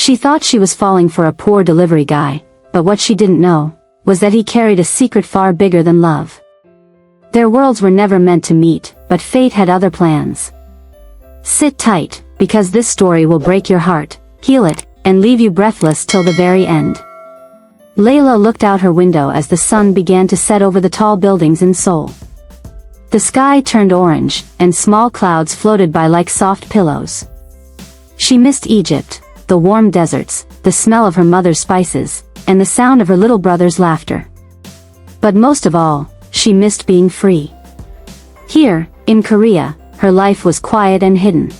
She thought she was falling for a poor delivery guy, but what she didn't know was that he carried a secret far bigger than love. Their worlds were never meant to meet, but fate had other plans. Sit tight, because this story will break your heart, heal it, and leave you breathless till the very end. Layla looked out her window as the sun began to set over the tall buildings in Seoul. The sky turned orange, and small clouds floated by like soft pillows. She missed Egypt, the warm deserts, the smell of her mother's spices, and the sound of her little brother's laughter. But most of all, she missed being free. Here, in Korea, her life was quiet and hidden.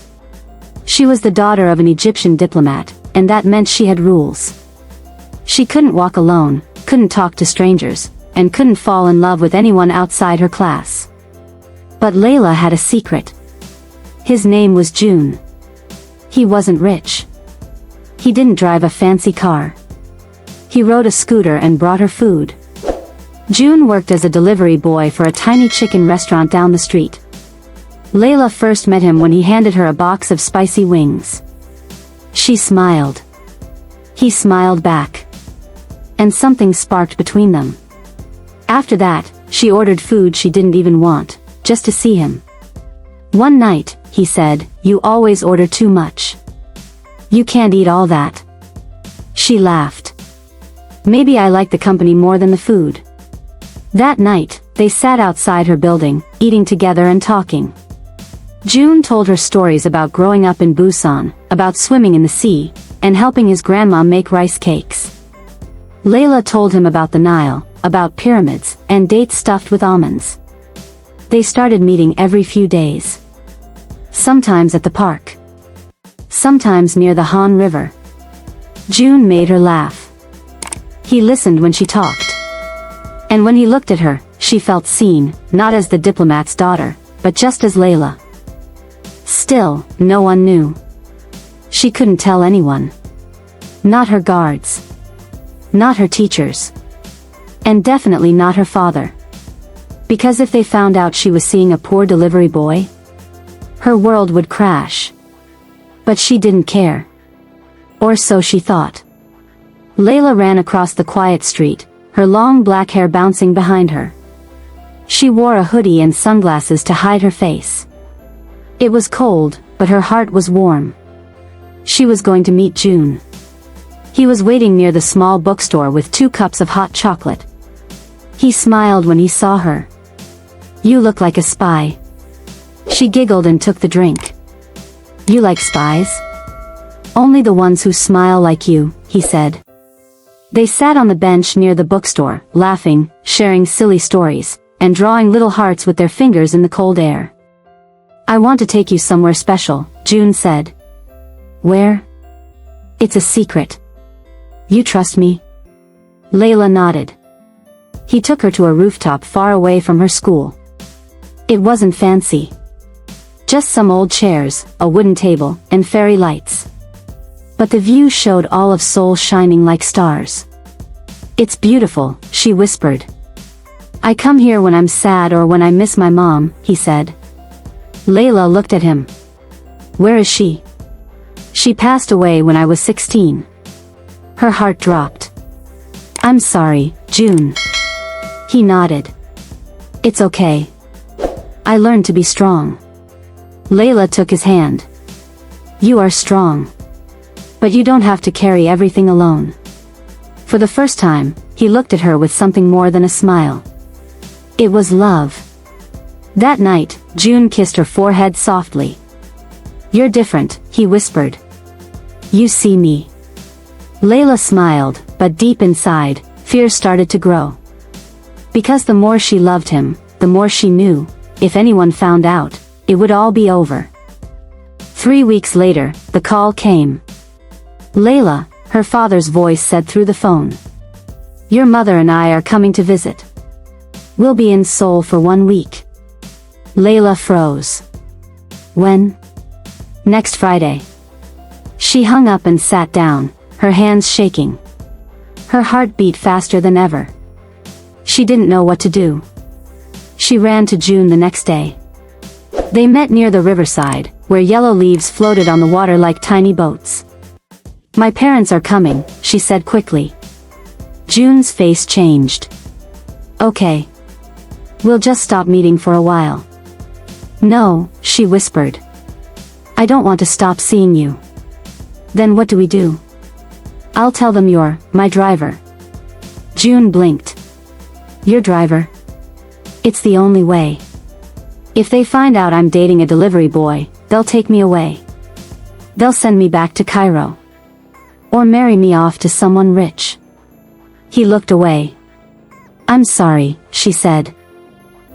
She was the daughter of an Egyptian diplomat, and that meant she had rules. She couldn't walk alone, couldn't talk to strangers, and couldn't fall in love with anyone outside her class. But Layla had a secret. His name was June. He wasn't rich. He didn't drive a fancy car. He rode a scooter and brought her food. June worked as a delivery boy for a tiny chicken restaurant down the street. Layla first met him when he handed her a box of spicy wings. She smiled. He smiled back. And something sparked between them. After that, she ordered food she didn't even want, just to see him. One night, he said, "You always order too much. You can't eat all that." She laughed. "Maybe I like the company more than the food." That night, they sat outside her building, eating together and talking. June told her stories about growing up in Busan, about swimming in the sea, and helping his grandma make rice cakes. Layla told him about the Nile, about pyramids, and dates stuffed with almonds. They started meeting every few days. Sometimes at the park. Sometimes near the Han River. June made her laugh. He listened when she talked. And when he looked at her, she felt seen, not as the diplomat's daughter, but just as Layla. Still, no one knew. She couldn't tell anyone. Not her guards. Not her teachers. And definitely not her father. Because if they found out she was seeing a poor delivery boy, her world would crash. But she didn't care. Or so she thought. Layla ran across the quiet street, her long black hair bouncing behind her. She wore a hoodie and sunglasses to hide her face. It was cold, but her heart was warm. She was going to meet June. He was waiting near the small bookstore with 2 cups of hot chocolate. He smiled when he saw her. "You look like a spy." She giggled and took the drink. "You like spies?" "Only the ones who smile like you," he said. They sat on the bench near the bookstore, laughing, sharing silly stories, and drawing little hearts with their fingers in the cold air. "I want to take you somewhere special," June said. "Where?" "It's a secret." "You trust me?" Layla nodded. He took her to a rooftop far away from her school. It wasn't fancy. Just some old chairs, a wooden table, and fairy lights. But the view showed all of Seoul shining like stars. "It's beautiful," she whispered. "I come here when I'm sad or when I miss my mom," he said. Layla looked at him. "Where is she?" "She passed away when I was 16. Her heart dropped. "I'm sorry, June." He nodded. "It's okay. I learned to be strong." Layla took his hand. "You are strong. But you don't have to carry everything alone." For the first time, he looked at her with something more than a smile. It was love. That night, June kissed her forehead softly. "You're different," he whispered. "You see me." Layla smiled, but deep inside, fear started to grow. Because the more she loved him, the more she knew, if anyone found out, it would all be over. 3 weeks later, the call came. "Layla," her father's voice said through the phone. "Your mother and I are coming to visit. We'll be in Seoul for 1 week." Layla froze. "When?" "Next Friday." She hung up and sat down, her hands shaking. Her heart beat faster than ever. She didn't know what to do. She ran to June the next day. They met near the riverside, where yellow leaves floated on the water like tiny boats. My parents are coming, she said quickly. June's face changed. Okay. We'll just stop meeting for a while. No, she whispered. I don't want to stop seeing you. Then what do we do? I'll tell them you're my driver. June blinked. Your driver? It's the only way. If they find out I'm dating a delivery boy, they'll take me away. They'll send me back to Cairo. Or marry me off to someone rich. He looked away. I'm sorry, she said.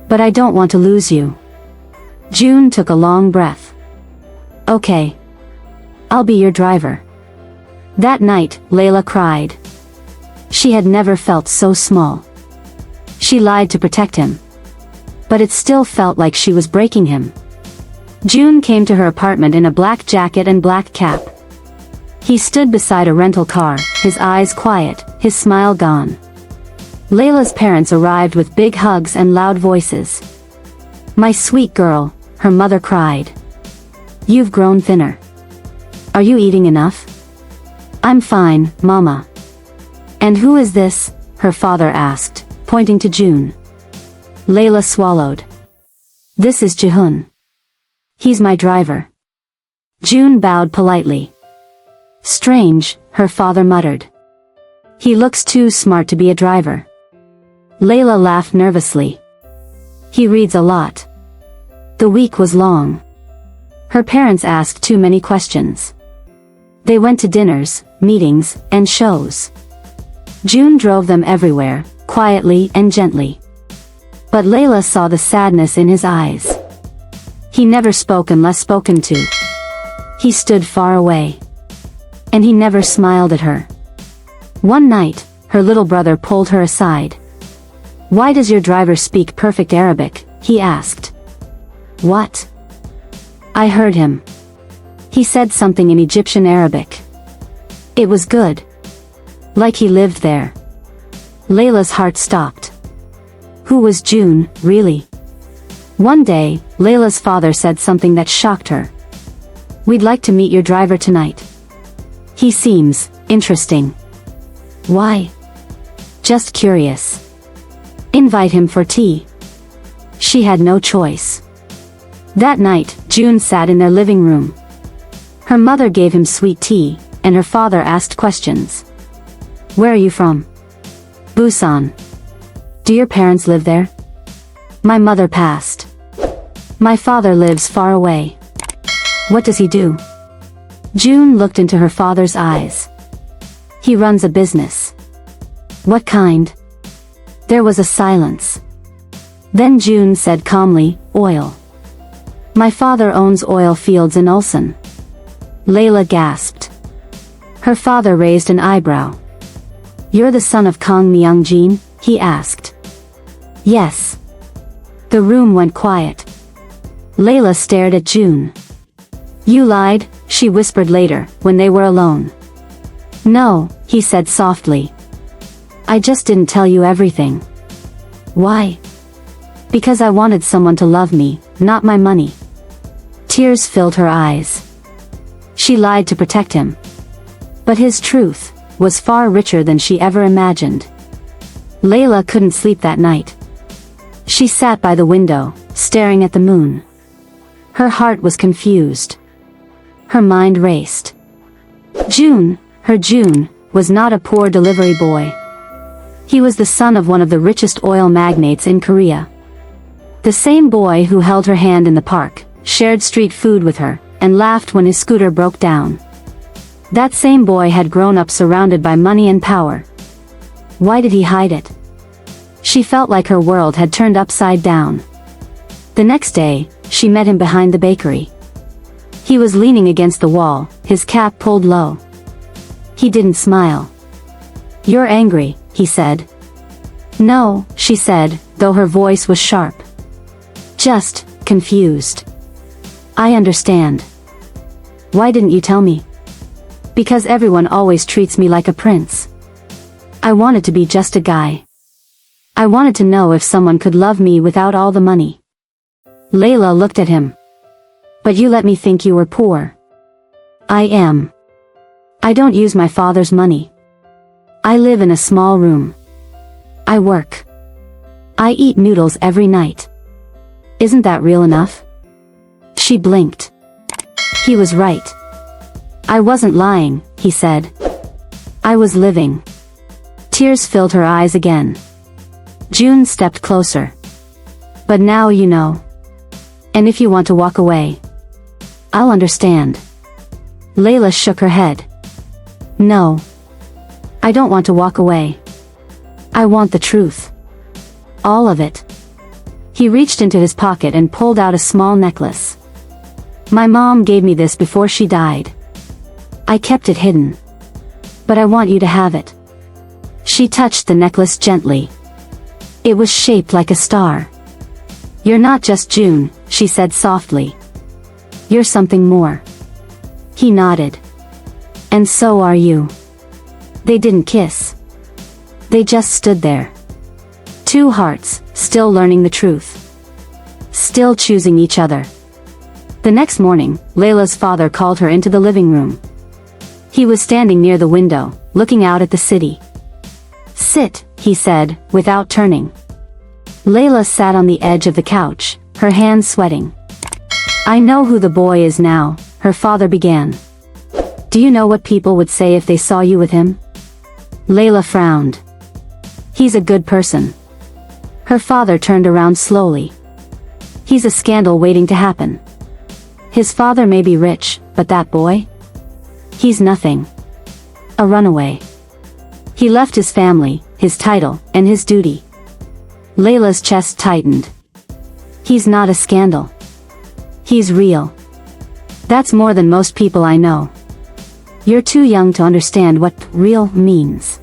But I don't want to lose you. June took a long breath. Okay. I'll be your driver. That night, Layla cried. She had never felt so small. She lied to protect him. But it still felt like she was breaking him. June came to her apartment in a black jacket and black cap. He stood beside a rental car, his eyes quiet, his smile gone. Layla's parents arrived with big hugs and loud voices. My sweet girl, her mother cried. You've grown thinner. Are you eating enough? I'm fine, Mama. And who is this? Her father asked, pointing to June. Layla swallowed. This is Jihun. He's my driver. June bowed politely. Strange, her father muttered. He looks too smart to be a driver. Layla laughed nervously. He reads a lot. The week was long. Her parents asked too many questions. They went to dinners, meetings, and shows. June drove them everywhere, quietly and gently. But Layla saw the sadness in his eyes. He never spoke unless spoken to. He stood far away. And he never smiled at her. One night, her little brother pulled her aside. Why does your driver speak perfect Arabic? He asked. What? I heard him. He said something in Egyptian Arabic. It was good. Like he lived there. Layla's heart stopped. Who was June, really? One day, Layla's father said something that shocked her. We'd like to meet your driver tonight. He seems interesting. Why? Just curious. Invite him for tea. She had no choice. That night, June sat in their living room. Her mother gave him sweet tea, and her father asked questions. Where are you from? Busan. Do your parents live there? My mother passed. My father lives far away. What does he do? June looked into her father's eyes. He runs a business. What kind? There was a silence. Then June said calmly, oil. My father owns oil fields in Ulsan. Layla gasped. Her father raised an eyebrow. You're the son of Kang Myung-jin? He asked. Yes. The room went quiet. Layla stared at June. You lied, she whispered later, when they were alone. No, he said softly. I just didn't tell you everything. Why? Because I wanted someone to love me, not my money. Tears filled her eyes. She lied to protect him. But his truth was far richer than she ever imagined. Layla couldn't sleep that night. She sat by the window, staring at the moon. Her heart was confused. Her mind raced. June, her June, was not a poor delivery boy. He was the son of one of the richest oil magnates in Korea. The same boy who held her hand in the park, shared street food with her, and laughed when his scooter broke down. That same boy had grown up surrounded by money and power. Why did he hide it? She felt like her world had turned upside down. The next day, she met him behind the bakery. He was leaning against the wall, his cap pulled low. He didn't smile. You're angry, he said. No, she said, though her voice was sharp. Just confused. I understand. Why didn't you tell me? Because everyone always treats me like a prince. I wanted to be just a guy. I wanted to know if someone could love me without all the money. Layla looked at him. But you let me think you were poor. I am. I don't use my father's money. I live in a small room. I work. I eat noodles every night. Isn't that real enough? She blinked. He was right. I wasn't lying, he said. I was living. Tears filled her eyes again. June stepped closer. But now you know. And if you want to walk away, I'll understand. Layla shook her head. No. I don't want to walk away. I want the truth. All of it. He reached into his pocket and pulled out a small necklace. My mom gave me this before she died. I kept it hidden. But I want you to have it. She touched the necklace gently. It was shaped like a star. You're not just June, she said softly. You're something more. He nodded. And so are you. They didn't kiss. They just stood there. Two hearts, still learning the truth. Still choosing each other. The next morning, Layla's father called her into the living room. He was standing near the window, looking out at the city. Sit, he said, without turning. Layla sat on the edge of the couch, her hands sweating. I know who the boy is now, her father began. Do you know what people would say if they saw you with him? Layla frowned. He's a good person. Her father turned around slowly. He's a scandal waiting to happen. His father may be rich, but that boy? He's nothing. A runaway. He left his family, his title, and his duty. Layla's chest tightened. He's not a scandal. He's real. That's more than most people I know. You're too young to understand what real means.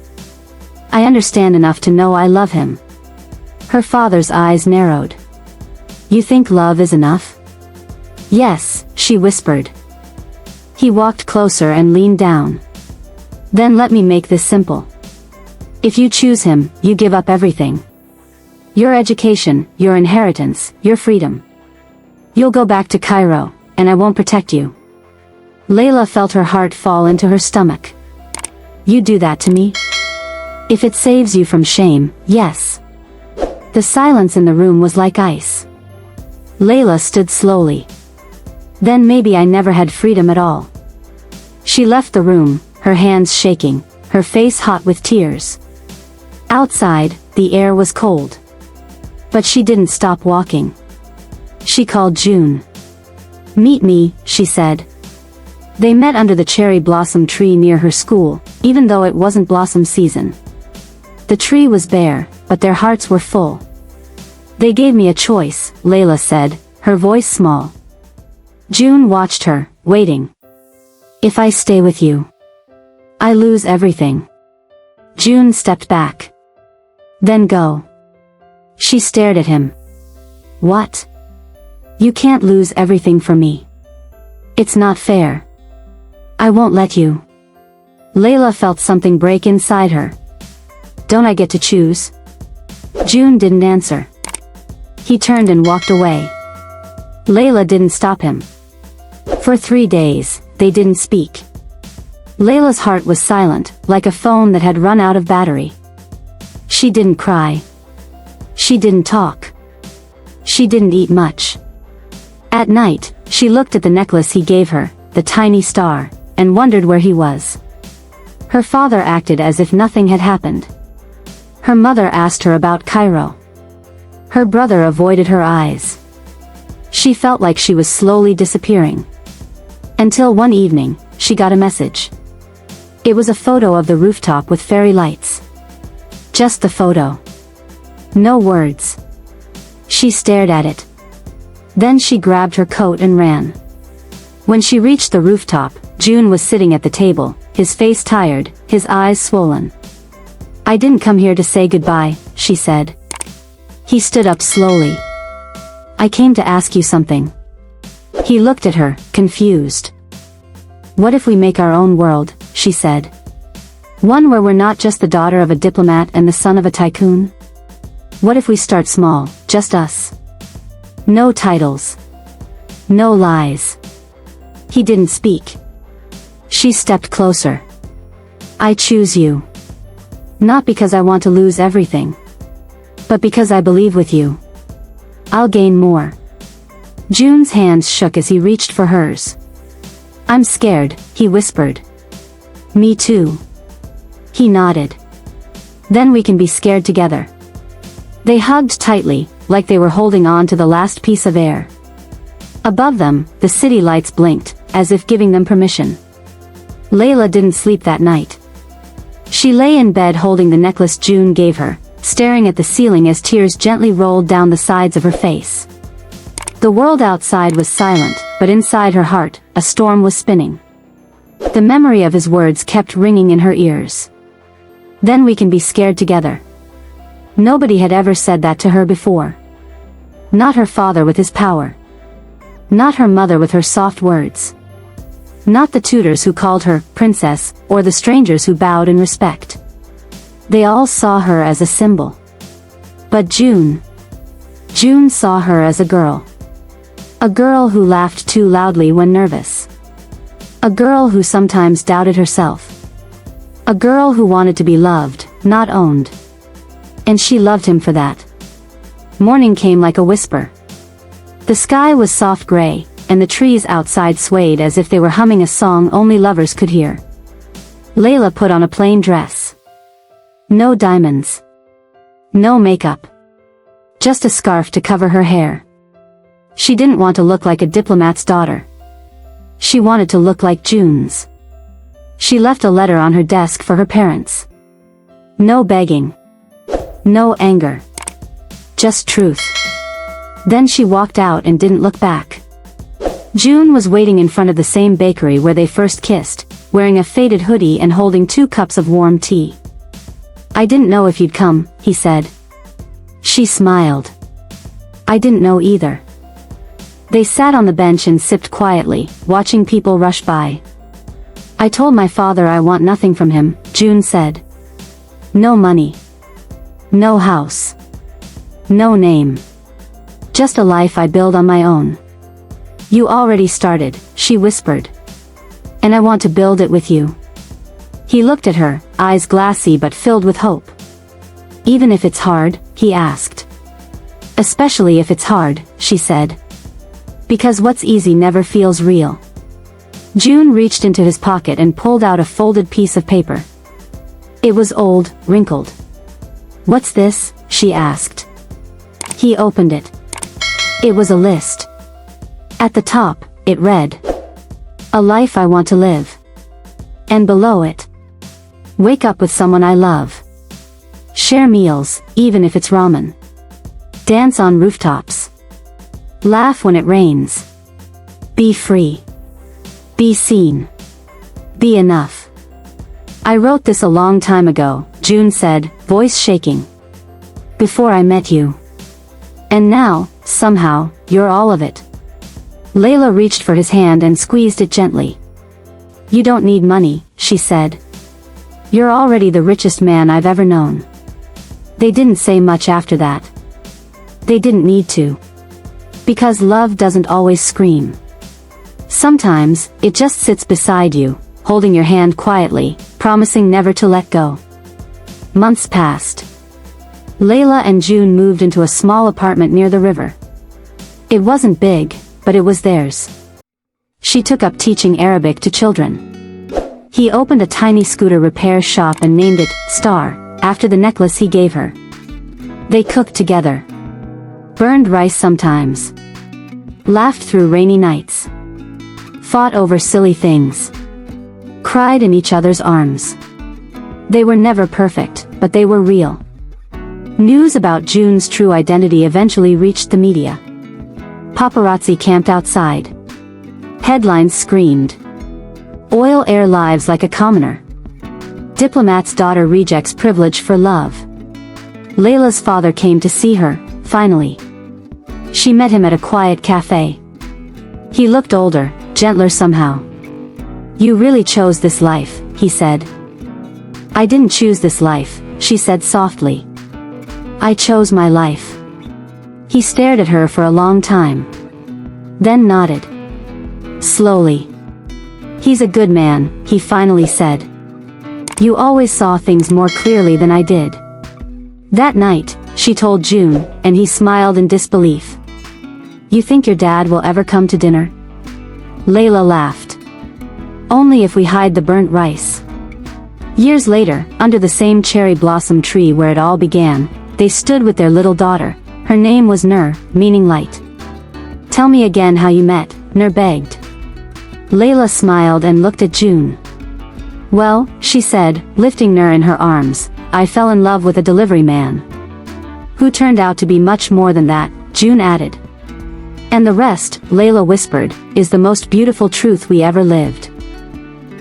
I understand enough to know I love him. Her father's eyes narrowed. You think love is enough? Yes, she whispered. He walked closer and leaned down. Then let me make this simple. If you choose him, you give up everything. Your education, your inheritance, your freedom. You'll go back to Cairo, and I won't protect you. Layla felt her heart fall into her stomach. You do that to me? If it saves you from shame, yes. The silence in the room was like ice. Layla stood slowly. Then maybe I never had freedom at all. She left the room, her hands shaking, her face hot with tears. Outside, the air was cold. But she didn't stop walking. She called June. Meet me, she said. They met under the cherry blossom tree near her school, even though it wasn't blossom season. The tree was bare, but their hearts were full. They gave me a choice, Layla said, her voice small. June watched her, waiting. If I stay with you, I lose everything. June stepped back. Then go. She stared at him. What? You can't lose everything for me. It's not fair. I won't let you. Layla felt something break inside her. Don't I get to choose? June didn't answer. He turned and walked away. Layla didn't stop him. For 3 days, they didn't speak. Layla's heart was silent, like a phone that had run out of battery. She didn't cry. She didn't talk. She didn't eat much. At night, she looked at the necklace he gave her, the tiny star, and wondered where he was. Her father acted as if nothing had happened. Her mother asked her about Cairo. Her brother avoided her eyes. She felt like she was slowly disappearing. Until one evening, she got a message. It was a photo of the rooftop with fairy lights. Just the photo. No words. She stared at it. Then she grabbed her coat and ran. When she reached the rooftop, June was sitting at the table, his face tired, his eyes swollen. I didn't come here to say goodbye, she said. He stood up slowly. I came to ask you something. He looked at her, confused. What if we make our own world, she said. One where we're not just the daughter of a diplomat and the son of a tycoon? What if we start small, just us? No titles. No lies. He didn't speak. She stepped closer. I choose you. Not because I want to lose everything, but because I believe with you, I'll gain more. June's hands shook as he reached for hers. I'm scared, he whispered. Me too. He nodded. Then we can be scared together. They hugged tightly, like they were holding on to the last piece of air. Above them, the city lights blinked, as if giving them permission. Layla didn't sleep that night. She lay in bed holding the necklace June gave her, staring at the ceiling as tears gently rolled down the sides of her face. The world outside was silent, but inside her heart, a storm was spinning. The memory of his words kept ringing in her ears. Then we can be scared together. Nobody had ever said that to her before. Not her father with his power. Not her mother with her soft words. Not the tutors who called her princess, or the strangers who bowed in respect. They all saw her as a symbol. But June saw her as a girl. A girl who laughed too loudly when nervous. A girl who sometimes doubted herself. A girl who wanted to be loved, not owned. And she loved him for that. Morning came like a whisper. The sky was soft gray, and the trees outside swayed as if they were humming a song only lovers could hear. Layla put on a plain dress. No diamonds. No makeup. Just a scarf to cover her hair. She didn't want to look like a diplomat's daughter. She wanted to look like June's. She left a letter on her desk for her parents. No begging. No anger. Just truth. Then she walked out and didn't look back. June was waiting in front of the same bakery where they first kissed, wearing a faded hoodie and holding 2 cups of warm tea. I didn't know if you'd come, he said. She smiled. I didn't know either. They sat on the bench and sipped quietly, watching people rush by. I told my father I want nothing from him, June said. No money. No house. No name. Just a life I build on my own. You already started, she whispered. And I want to build it with you. He looked at her, eyes glassy but filled with hope. Even if it's hard, he asked. Especially if it's hard, she said. Because what's easy never feels real. June reached into his pocket and pulled out a folded piece of paper. It was old, wrinkled. What's this? She asked. He opened it. It was a list. At the top, it read, A life I want to live. And below it, wake up with someone I love. Share meals, even if it's ramen. Dance on rooftops. Laugh when it rains. Be free. Be seen. Be enough. I wrote this a long time ago, June said, voice shaking. Before I met you. And now, somehow, you're all of it. Layla reached for his hand and squeezed it gently. You don't need money, she said. You're already the richest man I've ever known. They didn't say much after that. They didn't need to. Because love doesn't always scream. Sometimes, it just sits beside you, holding your hand quietly, promising never to let go. Months passed. Layla and June moved into a small apartment near the river. It wasn't big, but it was theirs. She took up teaching Arabic to children. He opened a tiny scooter repair shop and named it Star, after the necklace he gave her. They cooked together. Burned rice sometimes. Laughed through rainy nights. Fought over silly things. Cried in each other's arms. They were never perfect, but they were real. News about June's true identity eventually reached the media. Paparazzi camped outside. Headlines screamed. Oil air lives like a commoner. Diplomat's daughter rejects privilege for love. Layla's father came to see her, finally. She met him at a quiet cafe. He looked older, gentler somehow. You really chose this life, he said. I didn't choose this life, she said softly. I chose my life. He stared at her for a long time. Then nodded. Slowly. He's a good man, he finally said. You always saw things more clearly than I did. That night, she told June, and he smiled in disbelief. You think your dad will ever come to dinner? Layla laughed. Only if we hide the burnt rice. Years later, under the same cherry blossom tree where it all began, they stood with their little daughter. Her name was Nur, meaning light. Tell me again how you met, Nur begged. Layla smiled and looked at June. Well, she said, lifting Nur in her arms, I fell in love with a delivery man. Who turned out to be much more than that, June added. And the rest, Layla whispered, is the most beautiful truth we ever lived.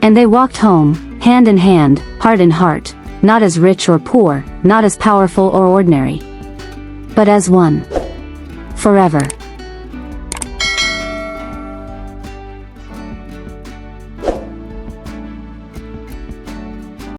And they walked home, hand in hand, heart in heart, not as rich or poor, not as powerful or ordinary, but as one. Forever.